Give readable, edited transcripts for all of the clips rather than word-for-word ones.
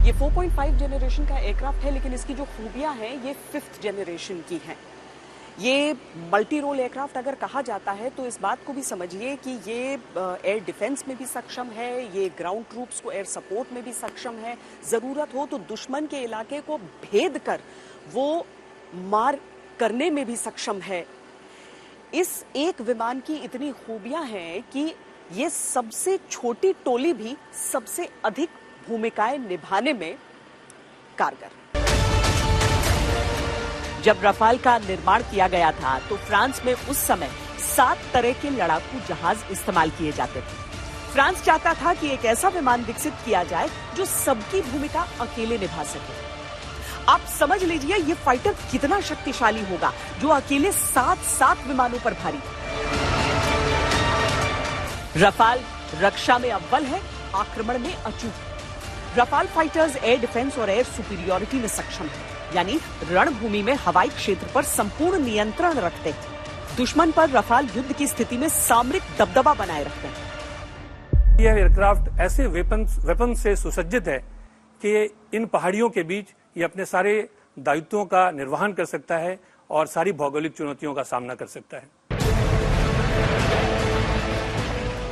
ये 4.5 जनरेशन का एयरक्राफ्ट है, लेकिन इसकी जो खूबियां हैं ये 5th जनरेशन की हैं। ये मल्टी रोल एयरक्राफ्ट अगर कहा जाता है तो इस बात को भी समझिए कि ये एयर डिफेंस में भी सक्षम है, ये ग्राउंड ट्रूप्स को एयर सपोर्ट में भी सक्षम है। ज़रूरत हो तो दुश्मन के इलाके को भेद कर वो मार करने में भी सक्षम है। इस एक विमान की इतनी खूबियां हैं कि ये सबसे छोटी टोली भी सबसे अधिक भूमिकाएं निभाने में कारगर। जब रफाल का निर्माण किया गया था तो फ्रांस में उस समय 7 तरह के लड़ाकू जहाज इस्तेमाल किए जाते थे। फ्रांस चाहता था कि एक ऐसा विमान विकसित किया जाए जो सबकी भूमिका अकेले निभा सके। आप समझ लीजिए ये फाइटर कितना शक्तिशाली होगा जो अकेले 7 विमानों पर भारी। रफाल रक्षा में अव्वल है, आक्रमण में अचूक। रफाल फाइटर्स एयर डिफेंस और एयर सुपीरियोरिटी में सक्षम है, यानी रणभूमि में हवाई क्षेत्र पर संपूर्ण नियंत्रण रखते हैं। दुश्मन पर रफाल युद्ध की स्थिति में सामरिक दबदबा बनाए रखते हैं। यह एयरक्राफ्ट ऐसे वेपन से सुसज्जित है कि इन पहाड़ियों के बीच ये अपने सारे दायित्वों का निर्वहन कर सकता है और सारी भौगोलिक चुनौतियों का सामना कर सकता है।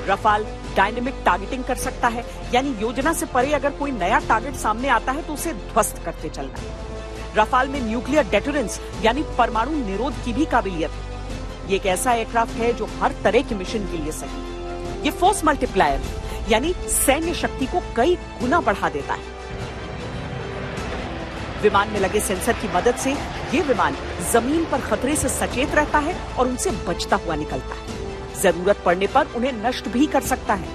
रफाल डायनेमिक टारगेटिंग कर सकता है, यानी योजना से परे अगर कोई नया टारगेट सामने आता है तो उसे ध्वस्त करते चलना है। रफाल में न्यूक्लियर डेटरेंस यानी परमाणु निरोध की भी काबिलियत है। ये एक ऐसा एयरक्राफ्ट है जो हर तरह के मिशन के लिए सही है। ये फोर्स मल्टीप्लायर यानी सैन्य शक्ति को कई गुना बढ़ा देता है। विमान में लगे सेंसर की मदद से ये विमान जमीन पर खतरे से सचेत रहता है और उनसे बचता हुआ निकलता है। जरूरत पड़ने पर उन्हें नष्ट भी कर सकता है।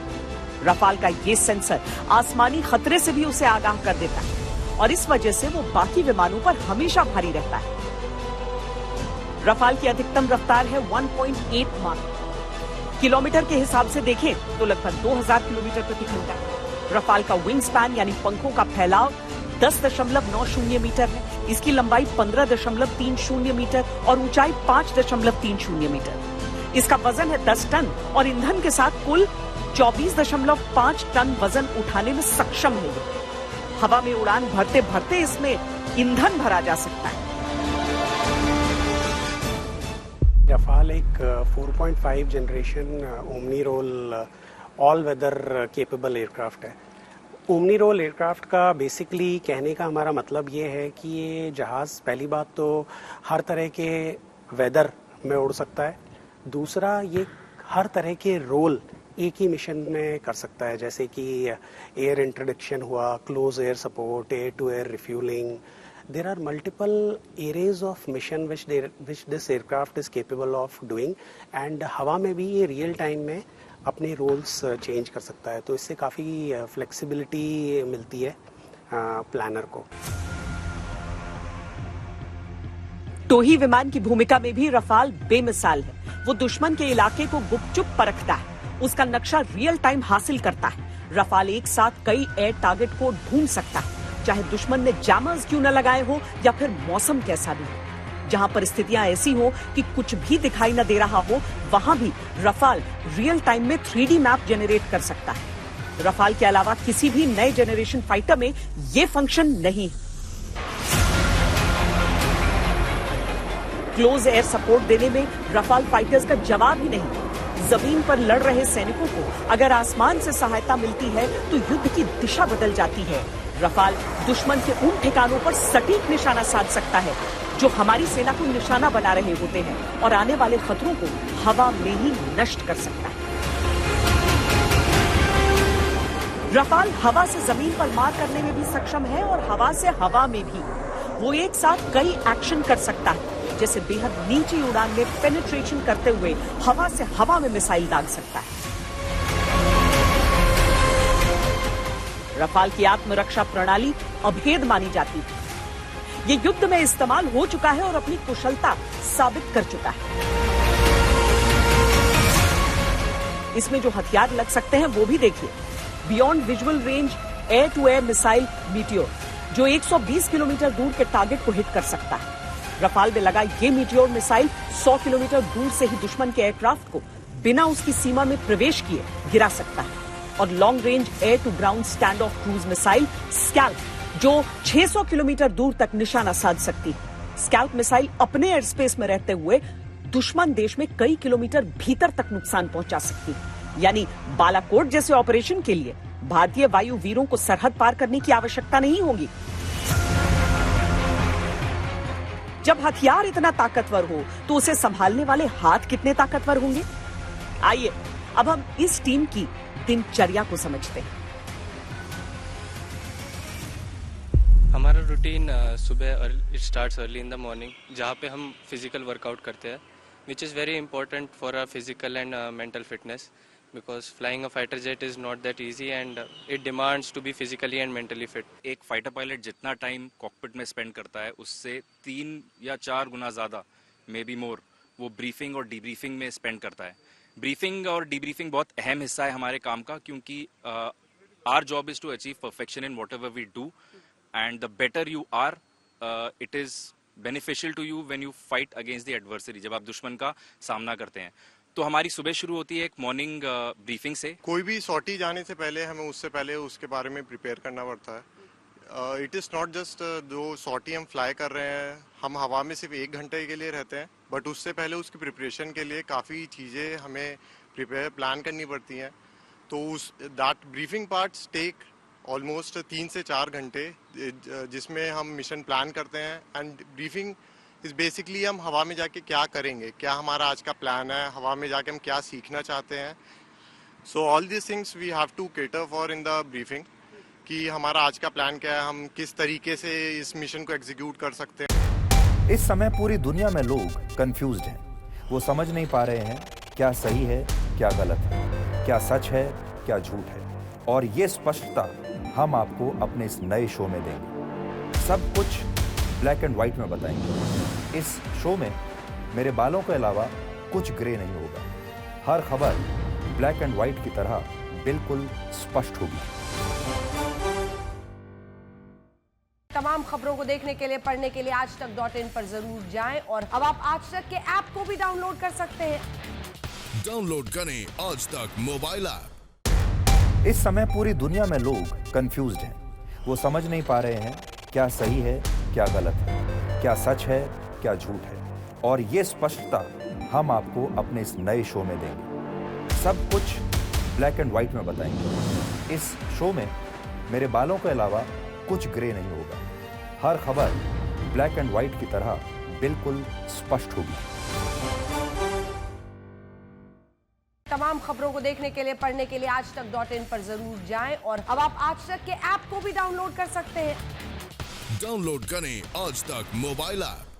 रफाल का ये सेंसर आसमानी खतरे से भी उसे आगाह कर देता है और इस वजह से वो बाकी विमानों पर हमेशा भारी रहता है। रफाल की अधिकतम रफ्तार है 1.8 माक। किलोमीटर के हिसाब से देखें तो लगभग 2000 किलोमीटर प्रति घंटा। रफाल का विंग स्पैन यानी पंखों का फैलाव 10.90 मीटर है। इसकी लंबाई 15.30 मीटर और ऊंचाई 5.30 मीटर। इसका वजन है 10 टन और ईंधन के साथ कुल 24.5 टन वजन उठाने में सक्षम है। हवा में उड़ान भरते भरते इसमें ईंधन भरा जा सकता है। रफाल एक 4.5 generation omni role all weather capable aircraft है। ओमनी रोल एयरक्राफ्ट का बेसिकली कहने का हमारा मतलब ये है कि ये जहाज़ पहली बात तो हर तरह के वेदर में उड़ सकता है। दूसरा, ये हर तरह के रोल एक ही मिशन में कर सकता है, जैसे कि एयर इंट्रोडक्शन हुआ, close air support, air to air refuelling. There are multiple areas of mission which this aircraft is capable of doing. And हवा में भी ये रियल टाइम में अपने रोल्स चेंज कर सकता है, तो इससे काफ़ी फ्लेक्सिबिलिटी मिलती है प्लानर को। टोही विमान की भूमिका में भी रफाल बेमिसाल है। वो दुश्मन के इलाके को गुपचुप परखता है, उसका नक्शा रियल टाइम हासिल करता है। रफाल एक साथ कई एयर टारगेट को ढूंढ सकता है, चाहे दुश्मन ने जैमर्स क्यों न लगाए हो या फिर मौसम कैसा भी हो। जहां परिस्थितियां ऐसी हो कि कुछ भी दिखाई न दे रहा हो, वहां भी रफाल रियल टाइम में 3D मैप जनरेट कर सकता है। रफाल के अलावा किसी भी नए जनरेशन फाइटर में ये फंक्शन नहीं है। क्लोज एयर सपोर्ट देने में रफाल फाइटर्स का जवाब ही नहीं। जमीन पर लड़ रहे सैनिकों को अगर आसमान से सहायता मिलती है तो युद्ध की दिशा बदल जाती है। रफाल दुश्मन के उन ठिकानों पर सटीक निशाना साध सकता है जो हमारी सेना को निशाना बना रहे होते हैं और आने वाले खतरों को हवा में ही नष्ट कर सकता है। रफाल हवा से जमीन पर मार करने में भी सक्षम है और हवा से हवा में भी। वो एक साथ कई एक्शन कर सकता है, जैसे बेहद नीची उड़ान में पेनिट्रेशन करते हुए हवा से हवा में मिसाइल दाग सकता है। रफाल की आत्मरक्षा प्रणाली अभेद मानी जाती है। ये युद्ध में इस्तेमाल हो चुका है और अपनी कुशलता साबित कर चुका है। इसमें जो हथियार लग सकते हैं वो भी देखिए। Beyond visual range air to air missile meteor, जो 120 किलोमीटर दूर के टारगेट को हिट कर सकता है। रफाल में लगा ये मीटियोर मिसाइल 100 किलोमीटर दूर से ही दुश्मन के एयरक्राफ्ट को बिना उसकी सीमा में प्रवेश किए गिरा सकता है। और long range air to ground stand off cruise missile scalp, जो 600 किलोमीटर दूर तक निशाना साध सकती है। स्काउट मिसाइल अपने एयर स्पेस में रहते हुए दुश्मन देश में कई किलोमीटर भीतर तक नुकसान पहुंचा सकती है। यानी बालाकोट जैसे ऑपरेशन के लिए भारतीय वायु वीरों को सरहद पार करने की आवश्यकता नहीं होगी। जब हथियार इतना ताकतवर हो तो उसे संभालने वाले हाथ कितने ताकतवर होंगे। आइए अब हम इस टीम की दिनचर्या को समझते हैं। हमारा रूटीन सुबह it starts early in the morning, जहाँ पे हम फिजिकल वर्कआउट करते हैं, which is very important for our physical and mental fitness, because flying a fighter jet is not that easy and it demands to be physically and mentally fit. एक fighter pilot जितना time cockpit में spend करता है उससे 3 या 4 गुना ज़्यादा, may be more, वो briefing और डीब्रीफिंग में स्पेंड करता है। ब्रीफिंग और डीब्रीफिंग बहुत अहम हिस्सा है हमारे काम का, क्योंकि our job is to achieve perfection in whatever we do, and the better you are, it is beneficial to you when you fight against the adversary, जब आप दुश्मन का सामना करते हैं। तो हमारी सुबह शुरू होती है एक मॉर्निंग ब्रीफिंग से। कोई भी सॉर्टी जाने से पहले हमें उससे पहले उसके बारे में प्रिपेयर करना पड़ता है। इट इज़ नॉट जस्ट जो सॉर्टी हम फ्लाई कर रहे हैं, हम हवा में सिर्फ 1 घंटे के लिए रहते हैं, बट उससे पहले उसकी प्रिपरेशन के लिए काफ़ी चीज़ें हमें प्लान करनी पड़ती हैं। तो उस that briefing parts take almost 3 से 4 घंटे, जिसमें हम मिशन प्लान करते हैं। एंड ब्रीफिंग इज बेसिकली हम हवा में जाके क्या करेंगे, क्या हमारा आज का प्लान है, हवा में जाके हम क्या सीखना चाहते हैं। So all this things we have to cater for in the briefing, कि हमारा आज का प्लान क्या है, हम किस तरीके से इस मिशन को एग्जीक्यूट कर सकते हैं। इस समय पूरी दुनिया में लोग कंफ्यूज्ड हैं। वो समझ नहीं पा रहे हैं क्या सही है, क्या गलत है, क्या सच है, क्या झूठ है। और ये स्पष्टता हम आपको अपने इस नए शो में देंगे। सब कुछ ब्लैक एंड व्हाइट में बताएंगे। इस शो में मेरे बालों के अलावा कुछ ग्रे नहीं होगा। हर खबर ब्लैक एंड व्हाइट की तरह बिल्कुल स्पष्ट होगी। तमाम खबरों को देखने के लिए, पढ़ने के लिए आजतक.in पर जरूर जाएं और अब आप आज तक के ऐप को भी डाउनलोड कर सकते हैं। डाउनलोड करें आज तक मोबाइल ऐप। इस समय पूरी दुनिया में लोग कंफ्यूज्ड हैं। वो समझ नहीं पा रहे हैं क्या सही है, क्या गलत है, क्या सच है, क्या झूठ है। और ये स्पष्टता हम आपको अपने इस नए शो में देंगे। सब कुछ ब्लैक एंड व्हाइट में बताएंगे। इस शो में मेरे बालों के अलावा कुछ ग्रे नहीं होगा। हर खबर ब्लैक एंड व्हाइट की तरह बिल्कुल स्पष्ट होगी। तमाम खबरों को देखने के लिए, पढ़ने के लिए आजतक.in पर जरूर जाएं और अब आप आज तक के ऐप को भी डाउनलोड कर सकते हैं। डाउनलोड करें आज तक मोबाइल ऐप।